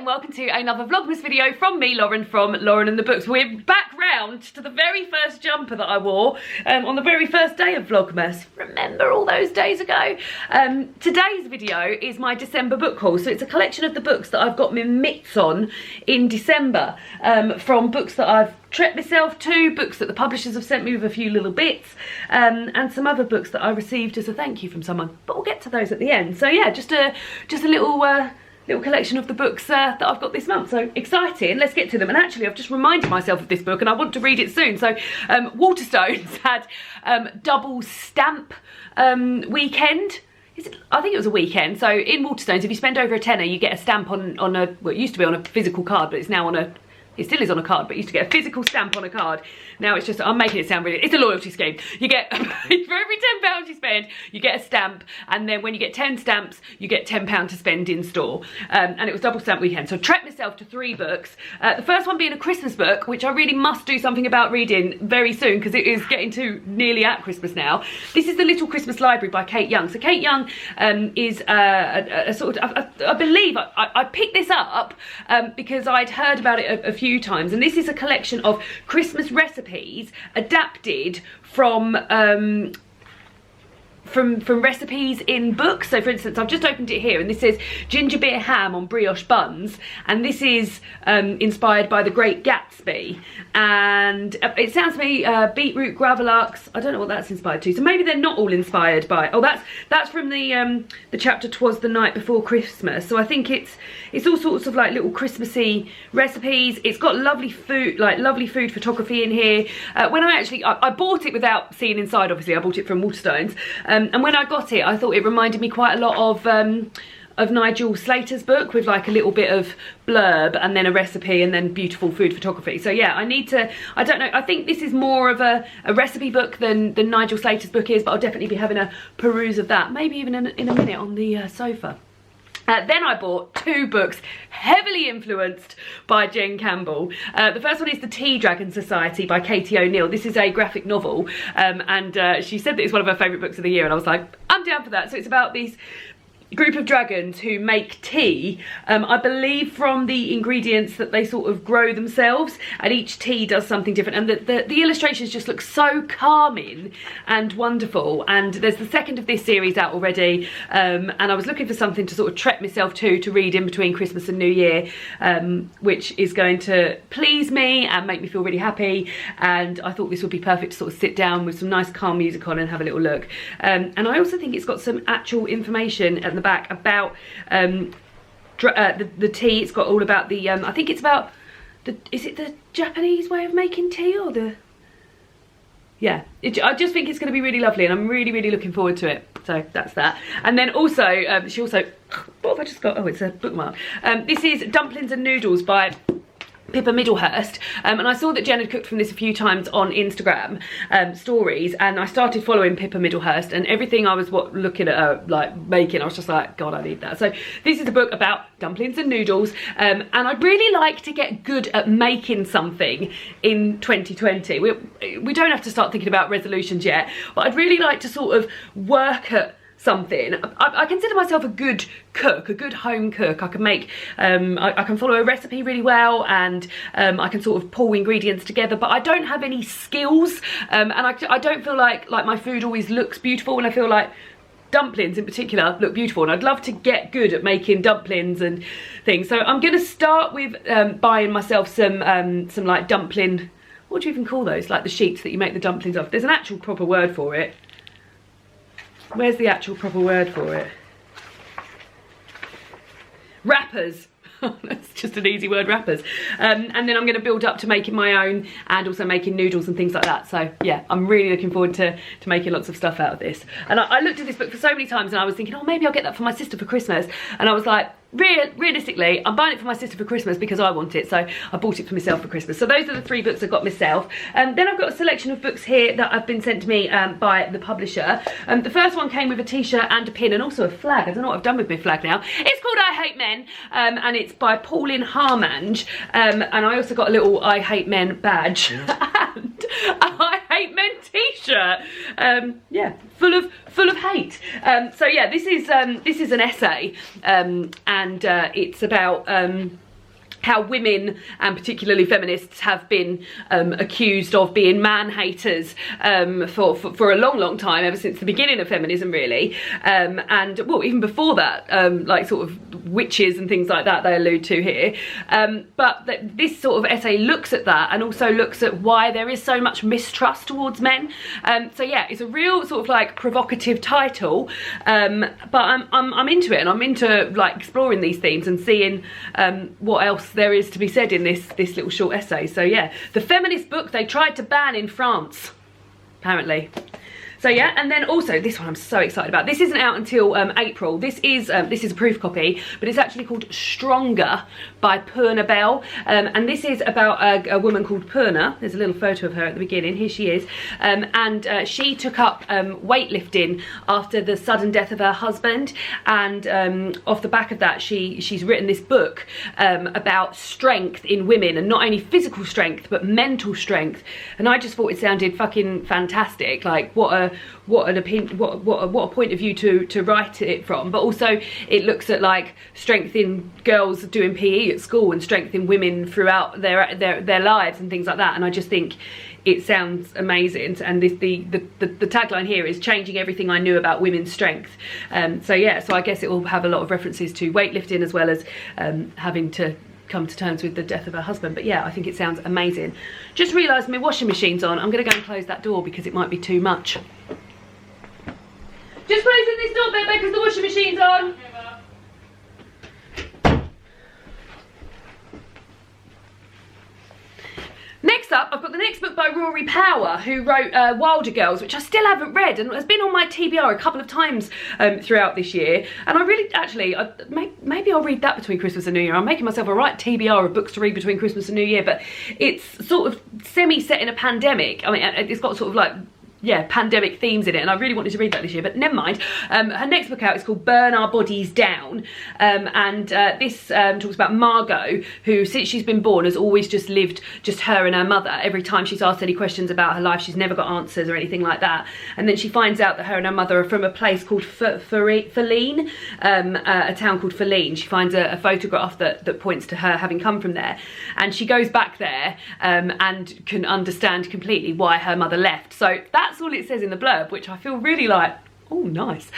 welcome to another Vlogmas video from me, Lauren, from Lauren and the Books. We're back round to the very first jumper that I wore on the very first day of Vlogmas. Remember all those days ago? Today's video is my December book haul. So it's a collection of the books that I've got my mitts on in December, from books that I've treated myself to, books that the publishers have sent me with a few little bits, and some other books that I received as a thank you from someone. But we'll get to those at the end. So yeah, just a little little collection of the books that I've got this month. So exciting, let's get to them. And actually I've just reminded myself of this book and I want to read it soon. So Waterstones had double stamp weekend. I think it was a weekend. So in Waterstones, if you spend over a tenner, you get a stamp on a, well, it used to be on a physical card, but it's now on a, it still is on a card, but you used to get a physical stamp on a card. Now it's just, I'm making it sound really, it's a loyalty scheme. You get, for every £10 you spend, you get a stamp, and then when you get 10 stamps, you get £10 to spend in store. And it was double stamp weekend. So I treated myself to 3 books. The first one being a Christmas book, which I really must do something about reading very soon, because it is getting to nearly at Christmas now. This is The Little Christmas Library by Kate Young. So Kate Young is a sort of, I believe, I picked this up because I'd heard about it a few times, and this is a collection of Christmas recipes adapted from recipes in books. So for instance, I've just opened it here and this says ginger beer ham on brioche buns, and this is inspired by The Great Gatsby, and it sounds to me beetroot gravlax. I don't know what that's inspired to, so maybe they're not all inspired by, oh, that's from the chapter "'Twas the Night Before Christmas." So I think it's all sorts of like little Christmassy recipes. It's got lovely food, like lovely food photography in here. When I bought it without seeing inside, obviously I bought it from Waterstones, and when I got it, I thought it reminded me quite a lot of Nigel Slater's book, with like a little bit of blurb and then a recipe and then beautiful food photography. So yeah, I need to, I don't know, I think this is more of a recipe book than Nigel Slater's book is, but I'll definitely be having a peruse of that, maybe even in a minute on the sofa. Then I bought 2 books heavily influenced by Jane Campbell. The first one is The Tea Dragon Society by Katie O'Neill. This is a graphic novel, and she said that it's one of her favourite books of the year, and I was like, I'm down for that. So it's about these group of dragons who make tea, I believe from the ingredients that they sort of grow themselves, and each tea does something different, and the illustrations just look so calming and wonderful. And there's the second of this series out already, and I was looking for something to sort of treat myself to read in between Christmas and New Year, which is going to please me and make me feel really happy, and I thought this would be perfect to sort of sit down with some nice calm music on and have a little look. And I also think it's got some actual information at the back about the tea. It's got all about the I think it's about is it the Japanese way of making tea, or the, yeah, I just think it's going to be really lovely, and I'm really looking forward to it. So that's that. And then also she also, what have I just got? Oh, it's a bookmark. This is Dumplings and Noodles by Pippa Middlehurst, and I saw that Jen had cooked from this a few times on Instagram stories, and I started following Pippa Middlehurst, and everything I was looking at her like making, I was just like, God, I need that. So this is a book about dumplings and noodles, and I'd really like to get good at making something in 2020. We don't have to start thinking about resolutions yet, but I'd really like to sort of work at something. I consider myself a good cook, a good home cook. I can make, I can follow a recipe really well, and I can sort of pull ingredients together, but I don't have any skills, and I don't feel like my food always looks beautiful, and I feel like dumplings in particular look beautiful, and I'd love to get good at making dumplings and things. So I'm gonna start with buying myself some like dumpling, what do you even call those, like the sheets that you make the dumplings off? There's an actual proper word for it. Where's the actual proper word for it? Wrappers. That's just an easy word, wrappers. And then I'm going to build up to making my own, and also making noodles and things like that. So yeah, I'm really looking forward to making lots of stuff out of this. And I looked at this book for so many times, and I was thinking, oh, maybe I'll get that for my sister for Christmas. And I was like, realistically, I'm buying it for my sister for Christmas because I want it, so I bought it for myself for Christmas. So those are the 3 books I've got myself. Then I've got a selection of books here that have been sent to me by the publisher. The first one came with a t-shirt and a pin, and also a flag. I don't know what I've done with my flag now. It's called I Hate Men, and it's by Pauline Harmange, and I also got a little I Hate Men badge, and a I Hate Men t-shirt. Yeah, full of hate. So yeah, this is an essay, and it's about how women, and particularly feminists, have been accused of being man-haters for a long time, ever since the beginning of feminism, really. And, well, even before that, like sort of witches and things like that they allude to here. But this sort of essay looks at that, and also looks at why there is so much mistrust towards men. So yeah, it's a real sort of like provocative title, but I'm into it, and I'm into like exploring these themes and seeing what else there is to be said in this little short essay. So yeah, the feminist book they tried to ban in France, apparently. So yeah, and then also this one I'm so excited about. This isn't out until April. This is a proof copy, but it's actually called Stronger by Purna Bell, and this is about a woman called Purna. There's a little photo of her at the beginning. Here she is, and she took up weightlifting after the sudden death of her husband, and off the back of that, she's written this book about strength in women, and not only physical strength but mental strength. And I just thought it sounded fucking fantastic. Like what a point of view to write it from. But also it looks at like strength in girls doing PE at school, and strength in women throughout their lives and things like that. And I just think it sounds amazing. And the tagline here is changing everything I knew about women's strength. So yeah, so I guess it will have a lot of references to weightlifting, as well as having to come to terms with the death of her husband. But yeah, I think it sounds amazing. Just realised my washing machine's on. I'm gonna go and close that door because it might be too much. Just closing this door, baby, because the washing machine's on. Next up, I've got the next book by Rory Power, who wrote Wilder Girls, which I still haven't read, and has been on my TBR a couple of times throughout this year. And I really, actually, maybe I'll read that between Christmas and New Year. I'm making myself a right TBR of books to read between Christmas and New Year, but it's sort of semi-set in a pandemic. I mean, it's got sort of like, yeah, pandemic themes in it, and I really wanted to read that this year, but never mind. Her next book out is called Burn Our Bodies Down, and this talks about Margot, who since she's been born has always just lived just her and her mother. Every time she's asked any questions about her life, she's never got answers or anything like that. And then she finds out that her and her mother are from a place called Feline, a town called Feline. She finds a photograph that points to her having come from there, and she goes back there and can understand completely why her mother left. So that's all it says in the blurb, which I feel really like, oh, nice.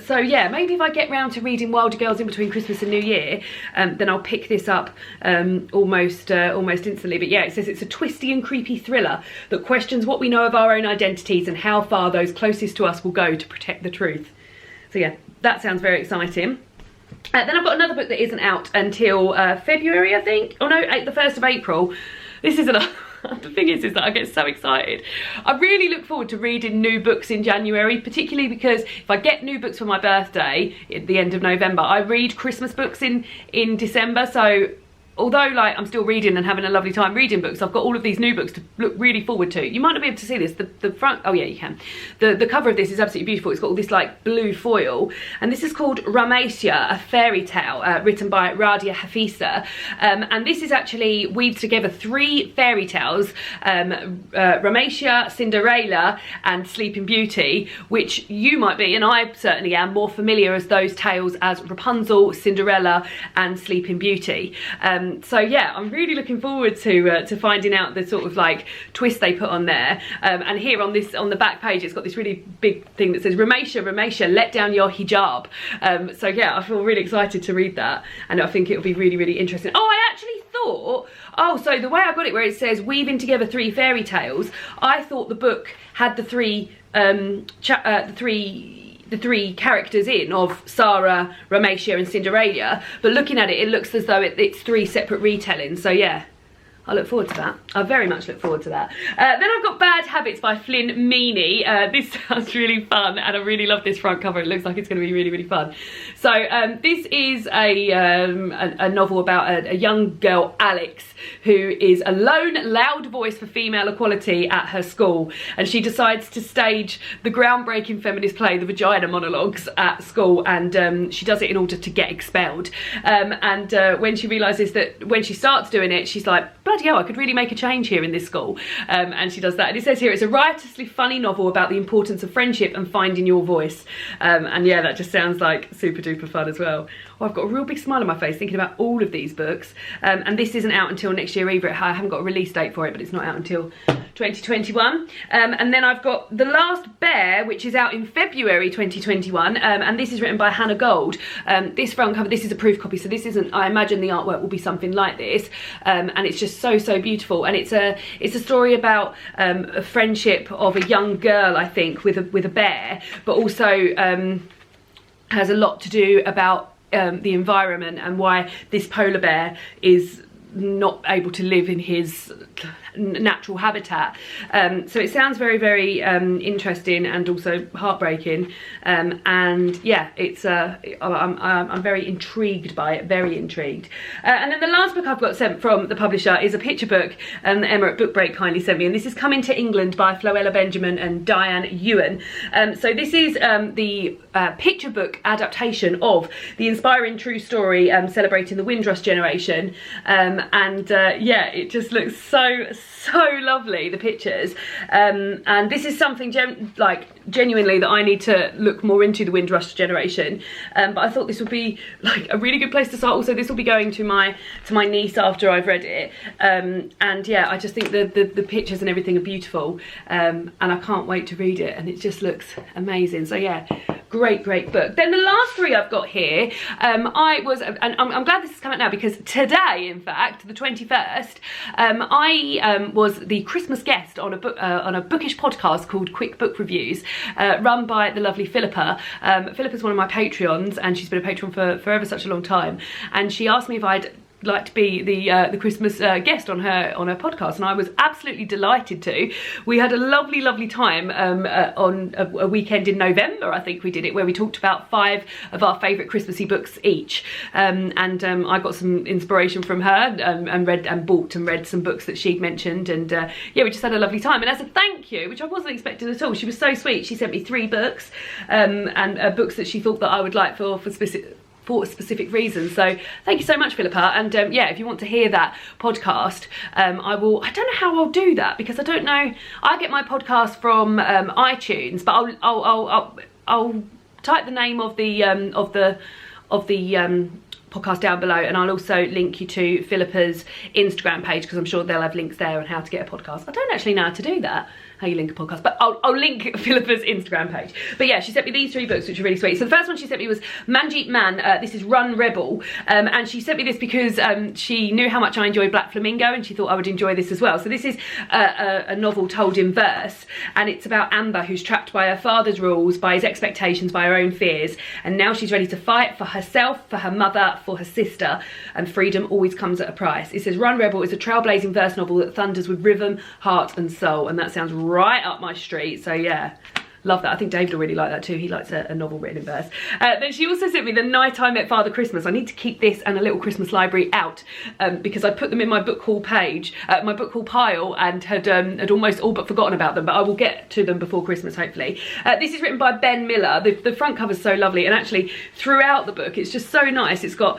So yeah, maybe if I get round to reading Wilder Girls in between Christmas and New Year, then I'll pick this up almost instantly. But yeah, it says it's a twisty and creepy thriller that questions what we know of our own identities and how far those closest to us will go to protect the truth. So yeah, that sounds very exciting. Then I've got another book that isn't out until February, I think. Oh no, the 1st of April. This is another... The thing is that I get so excited. I really look forward to reading new books in January, particularly because if I get new books for my birthday at the end of November, I read Christmas books in December. So although like I'm still reading and having a lovely time reading books, I've got all of these new books to look really forward to. You might not be able to see this. The front, oh yeah, you can. The cover of this is absolutely beautiful. It's got all this like blue foil, and this is called Rumaysa, a fairy tale, written by Rassia Hafisa. And this is actually weaves together 3 fairy tales, Rumaysa, Cinderella, and Sleeping Beauty, which you might be, and I certainly am, more familiar as those tales as Rapunzel, Cinderella, and Sleeping Beauty. So yeah, I'm really looking forward to finding out the sort of like twist they put on there. And here on the back page, it's got this really big thing that says Rumaysa, let down your hijab. So yeah, I feel really excited to read that, and I think it'll be really, really interesting. Oh, I actually thought, oh, so the way I got it, where it says weaving together 3 fairy tales, I thought the book had the three characters in of Sarah, Rumaysa and Cinderella, but looking at it, it looks as though it's 3 separate retellings. So yeah, I look forward to that. I very much look forward to that. Then I've got Bad Habits by Flynn Meaney. This sounds really fun, and I really love this front cover. It looks like it's going to be really, really fun. So this is a novel about a young girl, Alex, who is a lone, loud voice for female equality at her school, and she decides to stage the groundbreaking feminist play, The Vagina Monologues, at school, and she does it in order to get expelled. And when she realises that when she starts doing it, she's like, bloody bloody hell, I could really make a change here in this school. And she does that. And it says here, it's a riotously funny novel about the importance of friendship and finding your voice. And yeah, that just sounds like super duper fun as well. Oh, I've got a real big smile on my face thinking about all of these books. And this isn't out until next year either. I haven't got a release date for it, but it's not out until 2021. And then I've got The Last Bear, which is out in February 2021. And this is written by Hannah Gold. This front cover, this is a proof copy, so this isn't, I imagine the artwork will be something like this. And it's just so beautiful. And it's a story about a friendship of a young girl, I think, with a bear, but also has a lot to do about the environment and why this polar bear is not able to live in his natural habitat. So it sounds very interesting and also heartbreaking, and yeah, it's I'm very intrigued by it, very intrigued. And then the last book I've got sent from the publisher is a picture book that Emma at Book Break kindly sent me, and this is Coming to England by Floella Benjamin and Diane Ewan. So this is the picture book adaptation of the inspiring true story celebrating the Windrush generation, and yeah, it just looks so lovely, the pictures, and this is something genuinely that I need to look more into, the Windrush generation, but I thought this would be like a really good place to start. Also, this will be going to my niece after I've read it, and yeah, I just think the pictures and everything are beautiful, and I can't wait to read it, and it just looks amazing. So yeah, great book. Then the last three I've got here, and I'm glad this has come out now, because today, in fact, the 21st, I was the Christmas guest on a bookish podcast called Quick Book Reviews, run by the lovely Philippa. Philippa's one of my Patreons, and she's been a patron for ever such a long time, and she asked me if I'd like to be the Christmas guest on her podcast, and I was absolutely delighted to. We had a lovely time on a weekend in November, I think we did it, where we talked about 5 of our favourite Christmassy books each, and I got some inspiration from her, and read and bought and read some books that she'd mentioned, and yeah, we just had a lovely time. And as a thank you, which I wasn't expecting at all, she was so sweet, she sent me 3 books, and books that she thought that I would like for specific reasons. So thank you so much, Philippa. And yeah, if you want to hear that podcast, I don't know how I'll do that, because I don't know, I get my podcast from iTunes, but I'll type the name of the podcast down below, and I'll also link you to Philippa's Instagram page, because I'm sure they'll have links there on how to get a podcast. I don't actually know how to do that, how you link a podcast, but I'll link Philippa's Instagram page. But yeah, she sent me these 3 books, which are really sweet. So the first one she sent me was Manjeet Man. This is Run Rebel, and she sent me this because she knew how much I enjoy Black Flamingo, and she thought I would enjoy this as well. So this is a novel told in verse, and it's about Amber, who's trapped by her father's rules, by his expectations, by her own fears, and now she's ready to fight for herself, for her mother, for her sister, and freedom always comes at a price. It says Run Rebel is a trailblazing verse novel that thunders with rhythm, heart and soul, and that sounds right up my street. So yeah, love that. I think David will really like that too. He likes a novel written in verse. Then she also sent me The Night I Met Father Christmas. I need to keep this and a little Christmas library out, because I put them in my book haul page, my book haul pile, and had almost all but forgotten about them, but I will get to them before Christmas, hopefully. This is written by Ben Miller. The front cover is so lovely, and actually throughout the book it's just so nice. It's got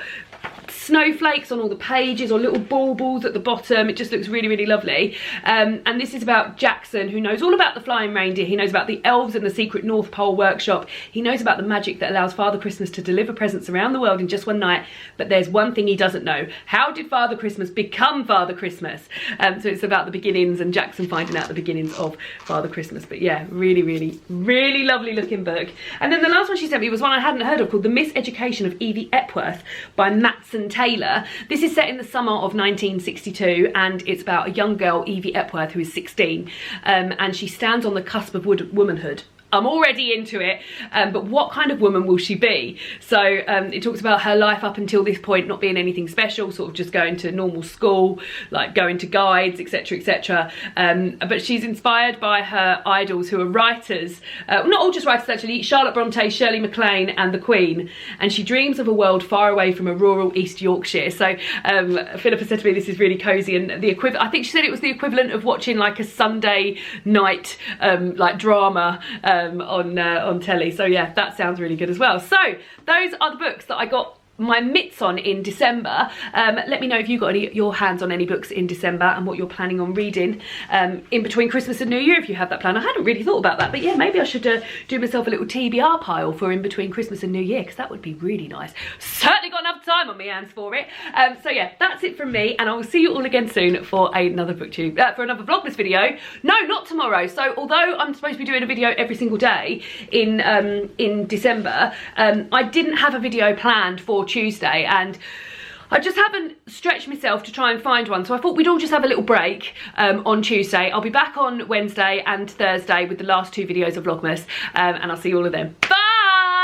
snowflakes on all the pages, or little baubles at the bottom. It just looks really lovely, and this is about Jackson, who knows all about the flying reindeer. He knows about the elves and the secret North Pole workshop. He knows about the magic that allows Father Christmas to deliver presents around the world in just one night, but there's one thing he doesn't know: how did Father Christmas become Father Christmas? So it's about the beginnings, and Jackson finding out the beginnings of Father Christmas. But yeah, really lovely looking book. And then the last one she sent me was one I hadn't heard of, called The Miseducation of Evie Epworth by Matson Taylor. This is set in the summer of 1962, and it's about a young girl, Evie Epworth, who is 16, and she stands on the cusp of womanhood. I'm already into it, but what kind of woman will she be? So it talks about her life up until this point not being anything special, sort of just going to normal school, like going to guides, etc. But she's inspired by her idols, who are writers, not all just writers actually, Charlotte Bronte, Shirley MacLaine and the Queen, and she dreams of a world far away from a rural East Yorkshire. So Philippa said to me this is really cosy, and the equivalent, I think she said it was the equivalent of watching like a Sunday night like drama on telly. So yeah, that sounds really good as well. So those are the books that I got my mitts on in December. Let me know if you got your hands on any books in December and what you're planning on reading in between Christmas and New Year, if you have that plan. I hadn't really thought about that, but yeah, maybe I should do myself a little TBR pile for in between Christmas and New Year, because that would be really nice. Certainly got enough time on my hands for it. So yeah, that's it from me, and I will see you all again soon for another booktube, for another Vlogmas video. No, not tomorrow. So although I'm supposed to be doing a video every single day in December, I didn't have a video planned for Tuesday, and I just haven't stretched myself to try and find one, so I thought we'd all just have a little break on Tuesday. I'll be back on Wednesday and Thursday with the last 2 videos of Vlogmas, and I'll see you all of them. Bye!